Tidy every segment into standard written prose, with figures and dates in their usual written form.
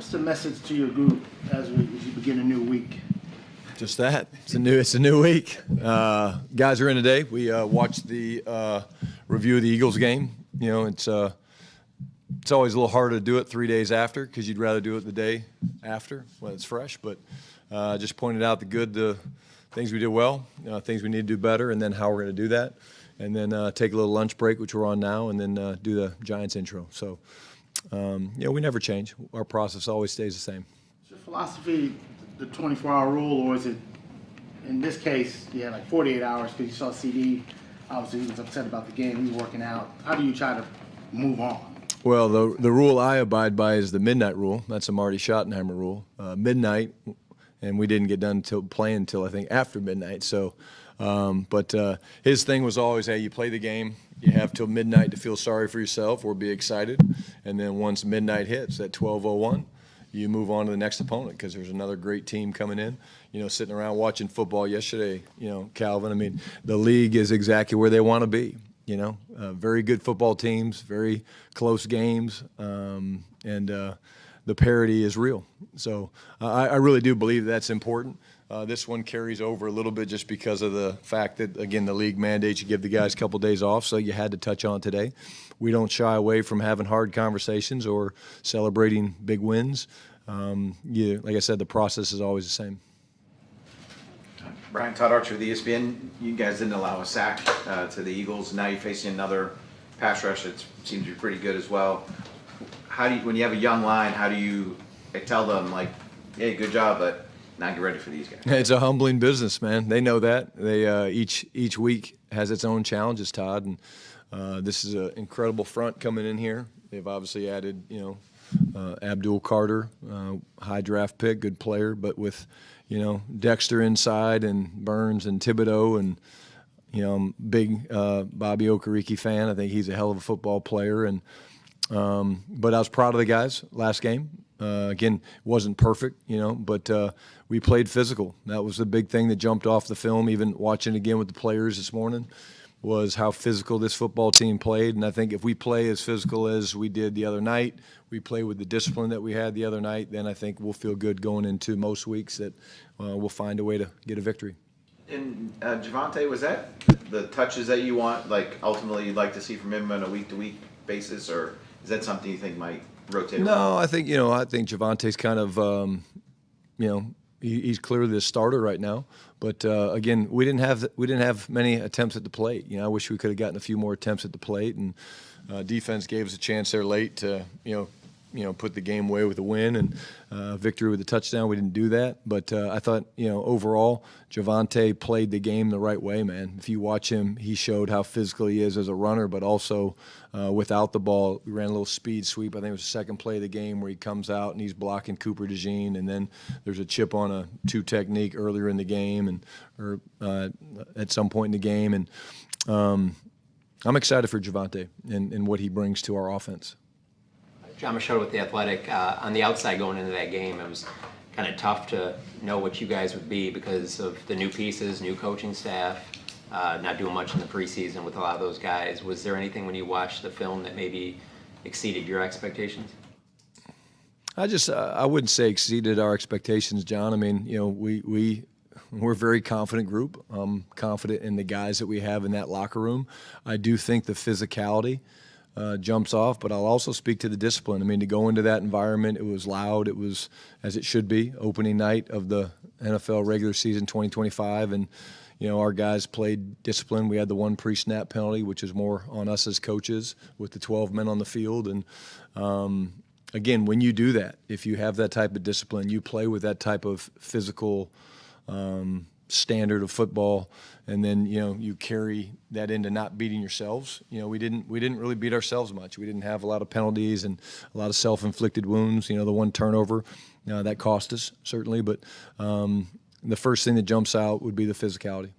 What's the message to your group as you begin a new week? Just that. It's a new week. Guys are in today. We watched the review of the Eagles game. You know, it's always a little harder to do it 3 days after because you'd rather do it the day after when it's fresh. But just pointed out the things we did well, things we need to do better, and then how we're going to do that. And then take a little lunch break, which we're on now, and then do the Giants intro. So, we never change. Our process always stays the same. Is your philosophy the 24-hour rule, or is it, in this case, you had like 48 hours because you saw CD? Obviously, he was upset about the game. He was working out. How do you try to move on? Well, the rule I abide by is the midnight rule. That's a Marty Schottenheimer rule. Midnight, and we didn't get done playing until I think after midnight. So, but his thing was always, hey, you play the game, you have till midnight to feel sorry for yourself or be excited, and then once midnight hits at 12:01, you move on to the next opponent because there's another great team coming in. You know, sitting around watching football yesterday, Calvin, I mean, the league is exactly where they want to be. Very good football teams, very close games, and the parity is real. So I really do believe that's important. This one carries over a little bit just because of the fact that, again, the league mandates you give the guys a couple days off, so you had to touch on today. We don't shy away from having hard conversations or celebrating big wins. Like I said, the process is always the same. Brian, Todd Archer, the ESPN. You guys didn't allow a sack to the Eagles. Now you're facing another pass rush that seems to be pretty good as well. When you have a young line, how do you tell them, like, hey, good job, but now get ready for these guys? It's a humbling business, man. They know that. They each week has its own challenges, Todd, and this is an incredible front coming in here. They've obviously added, Abdul Carter, high draft pick, good player, but with, Dexter inside and Burns and Thibodeau and, I'm a big Bobby Okereke fan. I think he's a hell of a football player. And but I was proud of the guys last game. Again, it wasn't perfect, but we played physical. That was the big thing that jumped off the film, even watching again with the players this morning, was how physical this football team played. And I think if we play as physical as we did the other night, we play with the discipline that we had the other night, then I think we'll feel good going into most weeks that we'll find a way to get a victory. And Javonte, was that the touches that you want, like ultimately you'd like to see from him on a week-to-week basis, or is that something you think might rotate? No, I think Javonte's kind of he's clearly the starter right now. But again, we didn't have many attempts at the plate. I wish we could have gotten a few more attempts at the plate, and defense gave us a chance there late to put the game away with a win and victory with a touchdown. We didn't do that, but I thought overall Javonte played the game the right way, man. If you watch him, he showed how physical he is as a runner, but also without the ball. We ran a little speed sweep. I think it was the second play of the game where he comes out and he's blocking Cooper DeJean, and then there's a chip on a two technique earlier in the game or at some point in the game. And I'm excited for Javonte and what he brings to our offense. John Machado with The Athletic. On the outside going into that game, it was kind of tough to know what you guys would be because of the new pieces, new coaching staff, not doing much in the preseason with a lot of those guys. Was there anything when you watched the film that maybe exceeded your expectations? I wouldn't say exceeded our expectations, John. I mean, we're a very confident group. I'm confident in the guys that we have in that locker room. I do think the physicality jumps off, but I'll also speak to the discipline. I mean, to go into that environment, it was loud. It was, as it should be, opening night of the NFL regular season 2025, and our guys played discipline. We had the one pre-snap penalty, which is more on us as coaches with the 12 men on the field. And again, when you do that, if you have that type of discipline, you play with that type of physical standard of football, and then you carry that into not beating yourselves. We didn't really beat ourselves much. We didn't have a lot of penalties and a lot of self-inflicted wounds. The one turnover that cost us certainly, but the first thing that jumps out would be the physicality.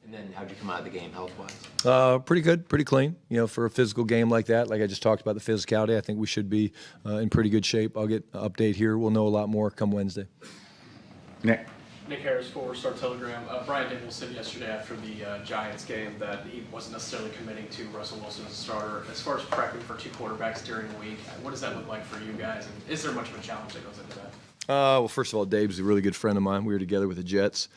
And then how'd you come out of the game health-wise? Pretty good, pretty clean. For a physical game like that, like I just talked about the physicality, I think we should be in pretty good shape. I'll get an update here. We'll know a lot more come Wednesday. Nick. Nick Harris for Star Telegram. Brian Daniels said yesterday after the Giants game that he wasn't necessarily committing to Russell Wilson as a starter. As far as prepping for two quarterbacks during the week, what does that look like for you guys? And is there much of a challenge that goes into that? Well, first of all, Dave's a really good friend of mine. We were together with the Jets.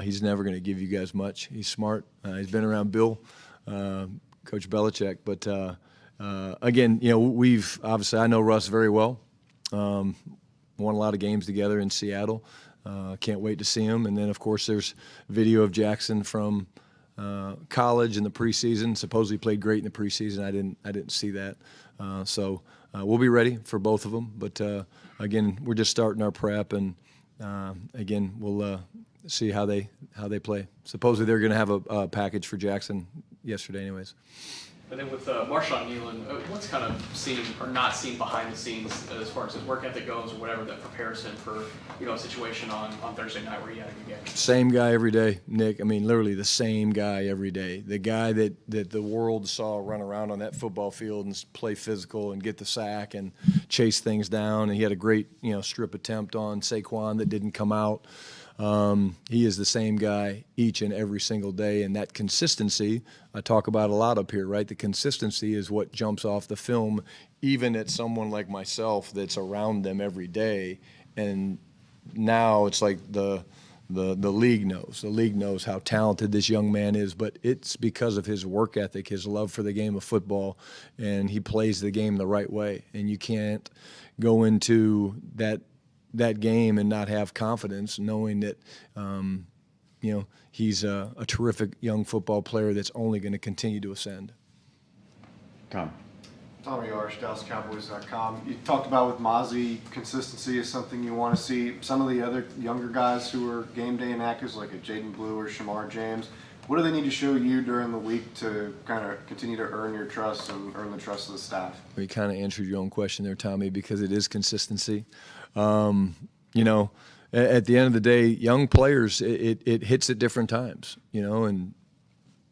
He's never going to give you guys much. He's smart. He's been around Bill, Coach Belichick. But, again, we've – obviously I know Russ very well. Won a lot of games together in Seattle. Can't wait to see him. And then, of course, there's video of Jackson from college in the preseason. Supposedly played great in the preseason. I didn't see that. So we'll be ready for both of them. But, again, we're just starting our prep. And, again, we'll see how they play. Supposedly they're going to have a package for Jackson yesterday anyways. And then with Marshawn Kneeland, what's kind of seen or not seen behind the scenes as far as his work ethic goes or whatever that prepares him for, a situation on Thursday night where he had a good game? Same guy every day, Nick. I mean, literally the same guy every day. The guy that the world saw run around on that football field and play physical and get the sack and chase things down. And he had a great, strip attempt on Saquon that didn't come out. He is the same guy each and every single day, and that consistency I talk about a lot up here, right? The consistency is what jumps off the film, even at someone like myself that's around them every day. And now it's like the league knows. The league knows how talented this young man is, but it's because of his work ethic, his love for the game of football, and he plays the game the right way. And you can't go into that game and not have confidence knowing that he's a terrific young football player that's only going to continue to ascend. Tommy Arsh, DallasCowboys.com. You talked about with Mozzie, consistency is something you want to see. Some of the other younger guys who are game day inactives, like a Jaden Blue or Shamar James, what do they need to show you during the week to kind of continue to earn your trust and earn the trust of the staff? Well, you kind of answered your own question there, Tommy, because it is consistency. At the end of the day, young players, it hits at different times, and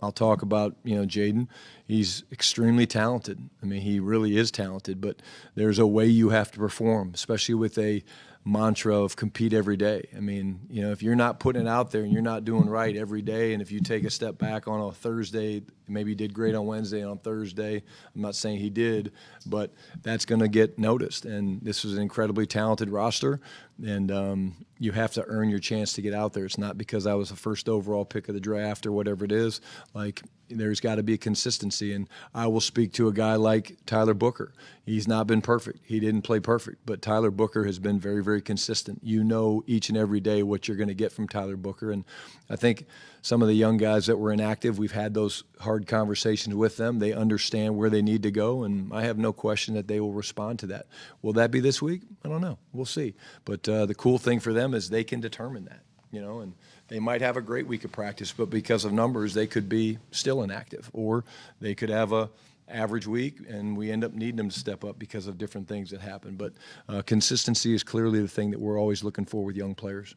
I'll talk about, Jaden. He's extremely talented. I mean, he really is talented, but there's a way you have to perform, especially with a mantra of compete every day. I mean, if you're not putting it out there and you're not doing right every day, and if you take a step back on a Thursday, maybe he did great on Wednesday and on Thursday, I'm not saying he did, but that's going to get noticed. And this is an incredibly talented roster, and you have to earn your chance to get out there. It's not because I was the first overall pick of the draft or whatever it is. Like, there's got to be a consistency, and I will speak to a guy like Tyler Booker. He's not been perfect. He didn't play perfect, but Tyler Booker has been very, very consistent. Each and every day what you're going to get from Tyler Booker, and I think some of the young guys that were inactive, we've had those hard conversations with them. They understand where they need to go, and I have no question that they will respond to that. Will that be this week? I don't know. We'll see. But the cool thing for them is they can determine that, and they might have a great week of practice, but because of numbers, they could be still inactive, or they could have a average week, and we end up needing them to step up because of different things that happen. But consistency is clearly the thing that we're always looking for with young players.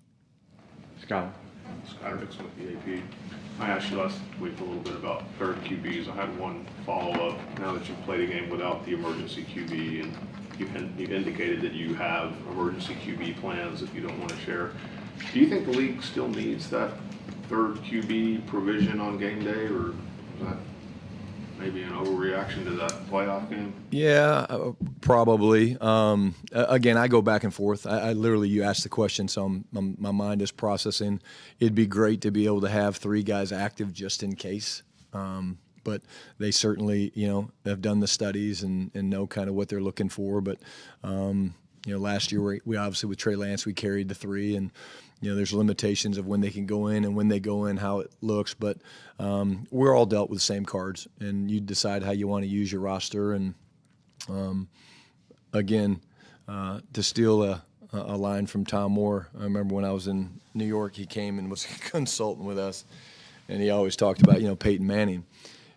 Scott Dixon with the AP. I asked you last week a little bit about third QBs. I had one follow-up. Now that you've played a game without the emergency QB, and you've indicated that you have emergency QB plans that you don't want to share, do you think the league still needs that third QB provision on game day, or is that maybe an overreaction to that playoff game? Yeah, probably. Again, I go back and forth. I literally, you asked the question, so my mind is processing. It'd be great to be able to have three guys active just in case. But they certainly, have done the studies and know kind of what they're looking for. But, last year we obviously with Trey Lance, we carried the three, and there's limitations of when they can go in and when they go in, how it looks. But we're all dealt with the same cards, and you decide how you want to use your roster. And again, to steal a line from Tom Moore, I remember when I was in New York, he came and was a consultant with us, and he always talked about, Peyton Manning.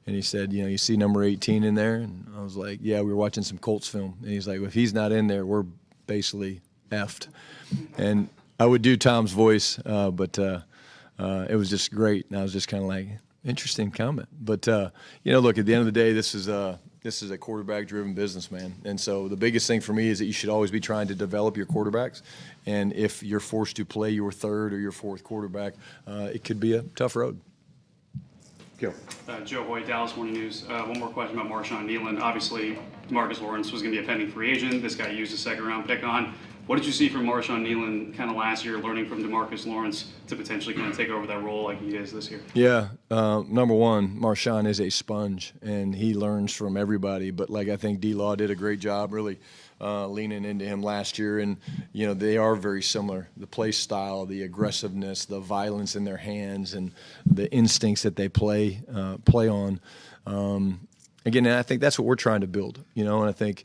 And he said, you see number 18 in there? And I was like, yeah, we were watching some Colts film. And he's like, well, if he's not in there, we're basically effed. And I would do Tom's voice, but it was just great. And I was just kind of like, interesting comment. But, look, at the end of the day, this is this is a quarterback-driven business, man. And so the biggest thing for me is that you should always be trying to develop your quarterbacks. And if you're forced to play your third or your fourth quarterback, it could be a tough road. Go. Joe Hoyt, Dallas Morning News. One more question about Marshawn Kneeland. Obviously, Marcus Lawrence was going to be a pending free agent. This guy used a second-round pick on. What did you see from Marshawn Kneeland kind of last year, learning from DeMarcus Lawrence to potentially kind of take over that role like he is this year? Yeah, number one, Marshawn is a sponge, and he learns from everybody. But, like, I think D-Law did a great job really leaning into him last year. And, you know, they are very similar. The play style, the aggressiveness, the violence in their hands, and the instincts that they play on. Again, and I think that's what we're trying to build, you know, and I think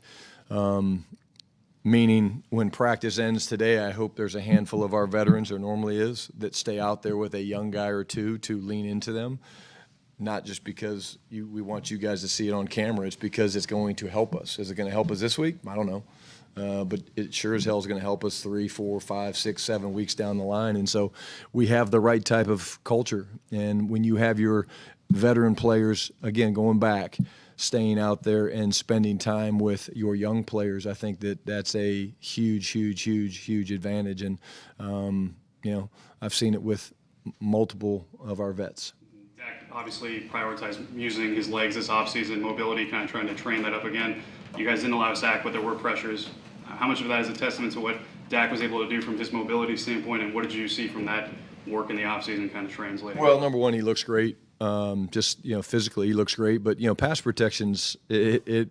meaning when practice ends today, I hope there's a handful of our veterans, there normally is, that stay out there with a young guy or two to lean into them. Not just because we want you guys to see it on camera, it's because it's going to help us. Is it going to help us this week? I don't know. But it sure as hell is going to help us 3, 4, 5, 6, 7 weeks down the line. And so we have the right type of culture. And when you have your veteran players, again, going back, staying out there and spending time with your young players, I think that's a huge advantage. And, you know, I've seen it with multiple of our vets. Dak obviously prioritized using his legs this offseason, mobility, kind of trying to train that up again. You guys didn't allow a sack, but there were pressures. How much of that is a testament to what Dak was able to do from his mobility standpoint, and what did you see from that work in the offseason kind of translating? Well, number one, he looks great. Just, you know, physically he looks great, but, you know, pass protections, it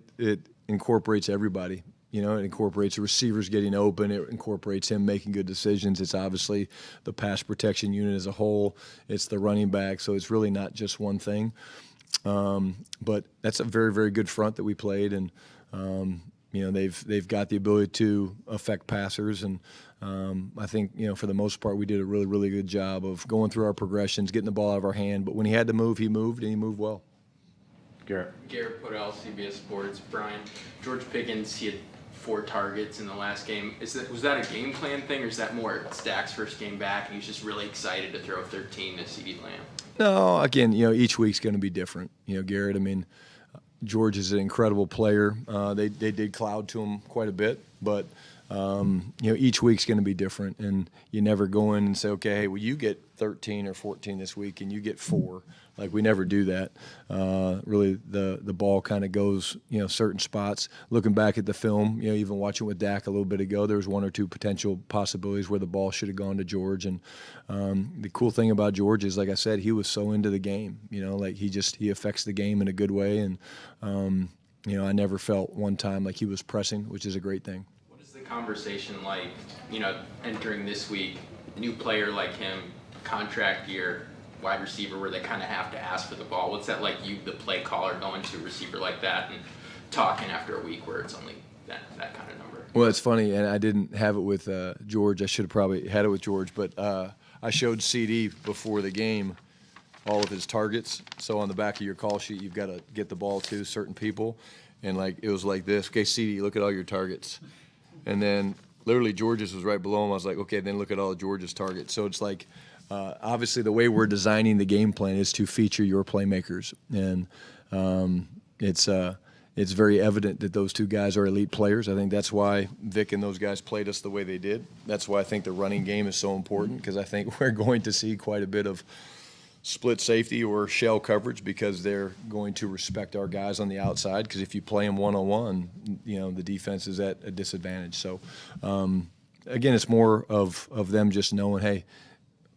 incorporates everybody. You know, it incorporates the receivers getting open. It incorporates him making good decisions. It's obviously the pass protection unit as a whole. It's the running back. So it's really not just one thing. But that's a very, very good front that we played. And, you know, they've got the ability to affect passers. And I think, you know, for the most part, we did a really, really good job of going through our progressions, getting the ball out of our hand. But when he had to move, he moved, and he moved well. Garrett. Garrett Podell, CBS Sports. Brian, George Pickens, he had 4 targets in the last game. Was that a game plan thing, or is that more Dak's first game back and he's just really excited to throw 13 to CeeDee Lamb? No, again, you know, each week's going to be different. You know, Garrett, I mean, George is an incredible player. They did cloud to him quite a bit, but you know, each week's going to be different, and you never go in and say, okay, hey, well, you get 13 or 14 this week, and you get 4. Like, we never do that. Really, the ball kind of goes, you know, certain spots. Looking back at the film, you know, even watching with Dak a little bit ago, there was 1 or 2 potential possibilities where the ball should have gone to George. And the cool thing about George is, like I said, he was so into the game. You know, like he affects the game in a good way. And you know, I never felt one time like he was pressing, which is a great thing. What is the conversation like, you know, entering this week, a new player like him, contract year, wide receiver where they kind of have to ask for the ball? What's that like, you, the play caller, going to a receiver like that and talking after a week where it's only that kind of number? Well, it's funny, and I didn't have it with George. I should have probably had it with George, but I showed CD before the game all of his targets. So on the back of your call sheet, you've got to get the ball to certain people. And, like, it was like this. Okay, CD, look at all your targets. And then literally George's was right below him. I was like, okay, then look at all of George's targets. So it's like, obviously the way we're designing the game plan is to feature your playmakers. And it's very evident that those 2 guys are elite players. I think that's why Vic and those guys played us the way they did. That's why I think the running game is so important, because I think we're going to see quite a bit of split safety or shell coverage, because they're going to respect our guys on the outside, because if you play them one-on-one, you know, the defense is at a disadvantage. So, again, it's more of them just knowing, hey,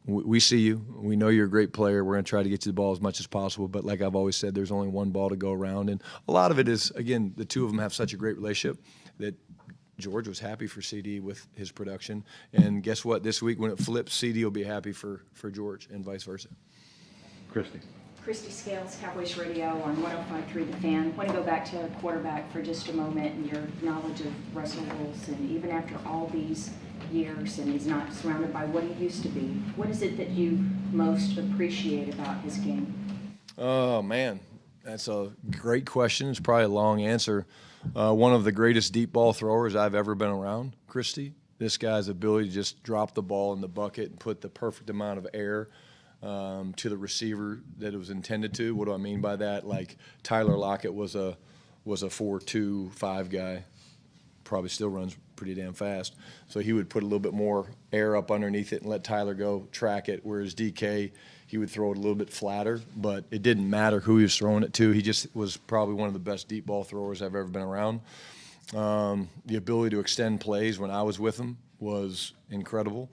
we see you. We know you're a great player. We're going to try to get you the ball as much as possible. But like I've always said, there's only one ball to go around. And a lot of it is, again, the 2 of them have such a great relationship that George was happy for CD with his production. And guess what? This week when it flips, CD will be happy for George, and vice versa. Christy. Christy Scales, Cowboys Radio on 105.3 The Fan. I want to go back to quarterback for just a moment, and your knowledge of Russell Wilson, even after all these years, and he's not surrounded by what he used to be. What is it that you most appreciate about his game? Oh, man, that's a great question. It's probably a long answer. One of the greatest deep ball throwers I've ever been around, Christy. This guy's ability to just drop the ball in the bucket and put the perfect amount of air to the receiver that it was intended to. What do I mean by that? Like, Tyler Lockett was a was a 4.25 guy. Probably still runs pretty damn fast. So he would put a little bit more air up underneath it and let Tyler go track it, whereas DK, he would throw it a little bit flatter, but it didn't matter who he was throwing it to. He just was probably one of the best deep ball throwers I've ever been around. The ability to extend plays when I was with him was incredible.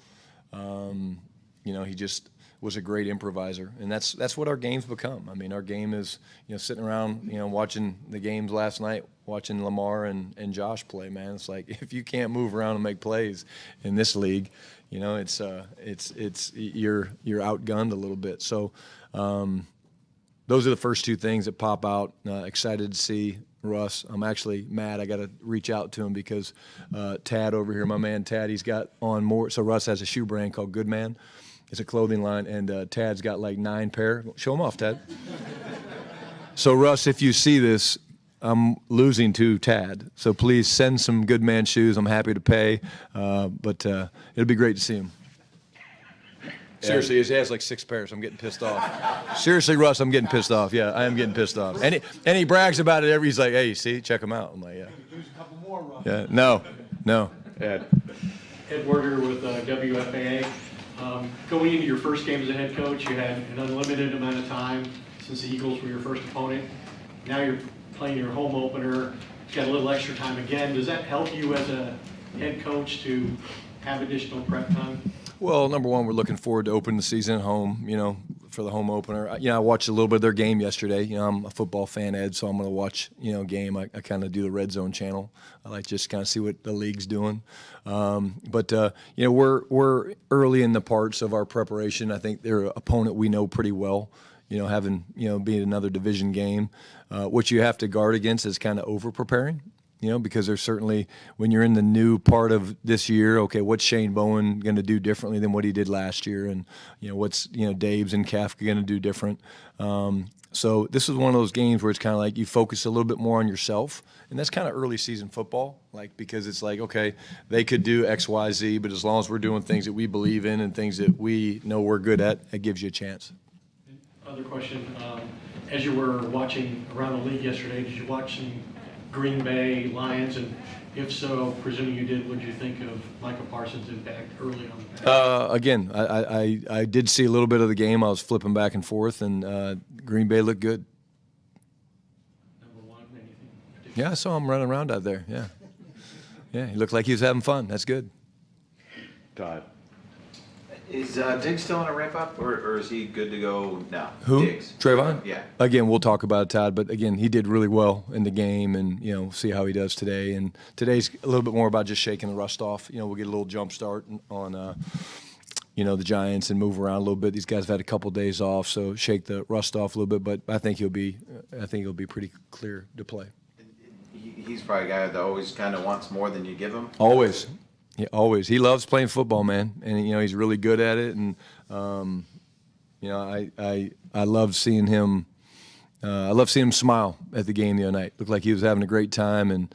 He just was a great improviser, and that's what our game's become. I mean, our game is, sitting around, watching the games last night, watching Lamar and Josh play, man. It's like, if you can't move around and make plays in this league, it's you're outgunned a little bit. So those are the first two things that pop out. Excited to see Russ. I'm actually mad. I got to reach out to him because Tad over here, my man Tad, he's got on more. So Russ has a shoe brand called Good Man. It's a clothing line, and Tad's got like 9 pair. Show them off, Tad. So Russ, if you see this, I'm losing to Tad. So please send some Good Man shoes. I'm happy to pay, but it'll be great to see him. Seriously, he has like 6 pairs. I'm getting pissed off. Seriously, Russ, I'm getting pissed off. Yeah, I am getting pissed off. And he brags about it. He's like, hey, see, check him out. I'm like, yeah. There's a couple more, Russ. Yeah, no. Ed. Ed Werder with WFAA. Going into your first game as a head coach, you had an unlimited amount of time since the Eagles were your first opponent. Now you're playing your home opener. You've got a little extra time again. Does that help you as a head coach to have additional prep time? Well, number one, we're looking forward to opening the season at home, for the home opener. I watched a little bit of their game yesterday. I'm a football fan, Ed, so I'm going to watch, game. I kind of do the Red Zone channel. I like just kind of see what the league's doing. But we're early in the parts of our preparation. I think they're an opponent we know pretty well. Having, being another division game. What you have to guard against is kind of over-preparing. Because there's certainly, when you're in the new part of this year, okay, what's Shane Bowen going to do differently than what he did last year? And, what's, Daves and Kafka going to do different? So this is one of those games where it's kind of like you focus a little bit more on yourself. And that's kind of early season football, because it's like, okay, they could do X, Y, Z, but as long as we're doing things that we believe in and things that we know we're good at, it gives you a chance. Other question, as you were watching around the league yesterday, did you watch some Green Bay Lions, and if so, presuming you did, what did you think of Micah Parsons' impact early on the pass? Again, I did see a little bit of the game. I was flipping back and forth, and Green Bay looked good. Number one, anything particular? Yeah, I saw him running around out there. Yeah, he looked like he was having fun. That's good. Todd. Is Diggs still in a ramp up, or is he good to go now? Who? Diggs. Trayvon? Yeah. Again, we'll talk about it, Todd, but again, he did really well in the game, and, see how he does today. And today's a little bit more about just shaking the rust off. We'll get a little jump start on, the Giants and move around a little bit. These guys have had a couple days off, so shake the rust off a little bit, but I think he'll be pretty clear to play. He's probably a guy that always kind of wants more than you give him. Always. Yeah, always. He loves playing football, man, and he's really good at it. And I love seeing him. I love seeing him smile at the game the other night. Looked like he was having a great time, and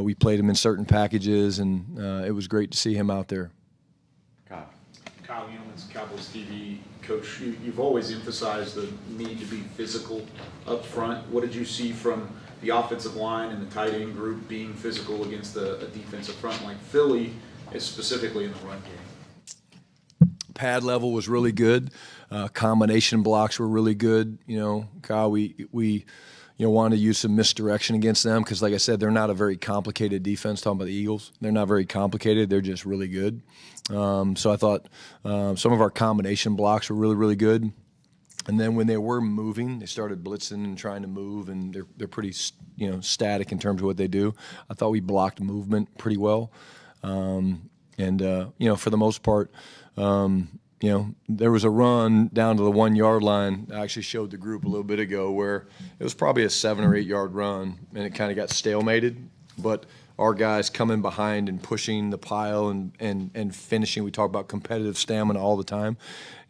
we played him in certain packages, and it was great to see him out there. Kyle Yeomans, Cowboys TV. Coach, you've always emphasized the need to be physical up front. What did you see from the offensive line and the tight end group being physical against a defensive front like Philly, specifically in the run game? Pad level was really good. Combination blocks were really good. Kyle, we wanted to use some misdirection against them because, like I said, they're not a very complicated defense. Talking about the Eagles, they're not very complicated. They're just really good. So I thought some of our combination blocks were really, really good. And then when they were moving, they started blitzing and trying to move, and they're pretty, static in terms of what they do. I thought we blocked movement pretty well, and for the most part, there was a run down to the 1 yard line. I actually showed the group a little bit ago where it was probably a 7 or 8 yard run, and it kind of got stalemated, but our guys coming behind and pushing the pile and finishing. We talk about competitive stamina all the time.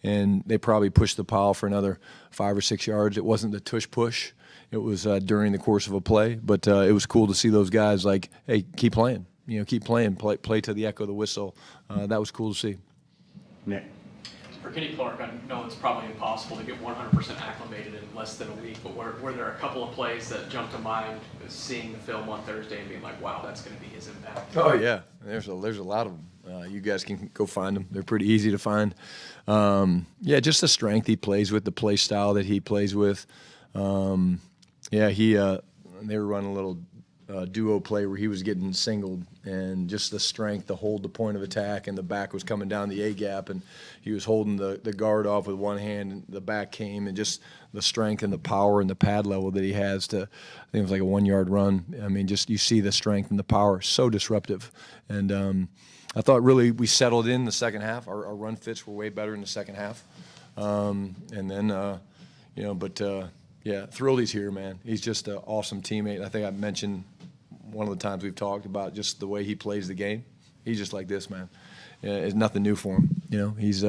And they probably pushed the pile for another 5 or 6 yards. It wasn't the tush push. It was during the course of a play. But it was cool to see those guys like, hey, keep playing. Keep playing. Play to the echo of the whistle. That was cool to see. Nick. For Kenny Clark, I know it's probably impossible to get 100% acclimated in less than a week, but were there a couple of plays that jumped to mind, seeing the film on Thursday and being like, wow, that's going to be his impact? Oh yeah, there's a lot of them. You guys can go find them. They're pretty easy to find. Yeah, just the strength he plays with, the play style that he plays with. Yeah, they were running a little duo play where he was getting singled, and just the strength to hold the point of attack, and the back was coming down the A gap, and he was holding the guard off with one hand, and the back came, and just the strength and the power and the pad level that he has to, I think it was like a 1 yard run. I mean, just you see the strength and the power, so disruptive. And I thought really we settled in the second half. Our run fits were way better in the second half. And then, yeah, thrilled he's here, man. He's just an awesome teammate. I think I mentioned one of the times we've talked about just the way he plays the game. He's just like this, man. Yeah, it's nothing new for him. You know, he's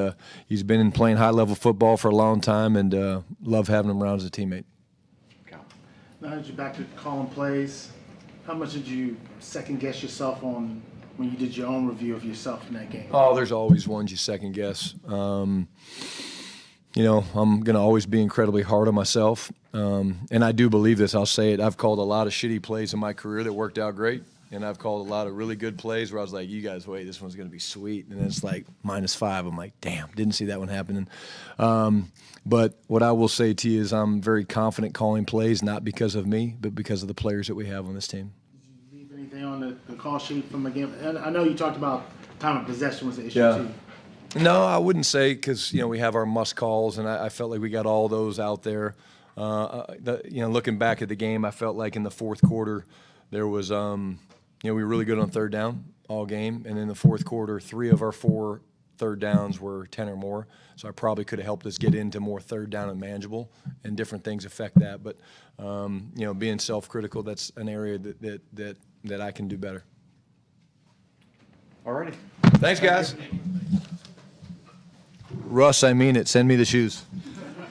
been playing high-level football for a long time, and love having him around as a teammate. Now that you're back to calling plays, how much did you second-guess yourself on when you did your own review of yourself in that game? Oh, there's always ones you second-guess. You know, I'm going to always be incredibly hard on myself. And I do believe this. I'll say it. I've called a lot of shitty plays in my career that worked out great. And I've called a lot of really good plays where I was like, you guys wait, this one's going to be sweet. And then it's like -5. I'm like, damn, didn't see that one happening. But what I will say to you is I'm very confident calling plays, not because of me, but because of the players that we have on this team. Did you leave anything on the call sheet from a game? And I know you talked about time of possession was an issue too. No, I wouldn't say, because we have our must calls, and I felt like we got all those out there. Looking back at the game, I felt like in the fourth quarter there was, we were really good on third down all game, and in the fourth quarter, 3 of our 4 third downs were 10 or more. So I probably could have helped us get into more third down and manageable, and different things affect that. But being self-critical, that's an area that I can do better. All righty. Thanks, guys. Russ, I mean it. Send me the shoes.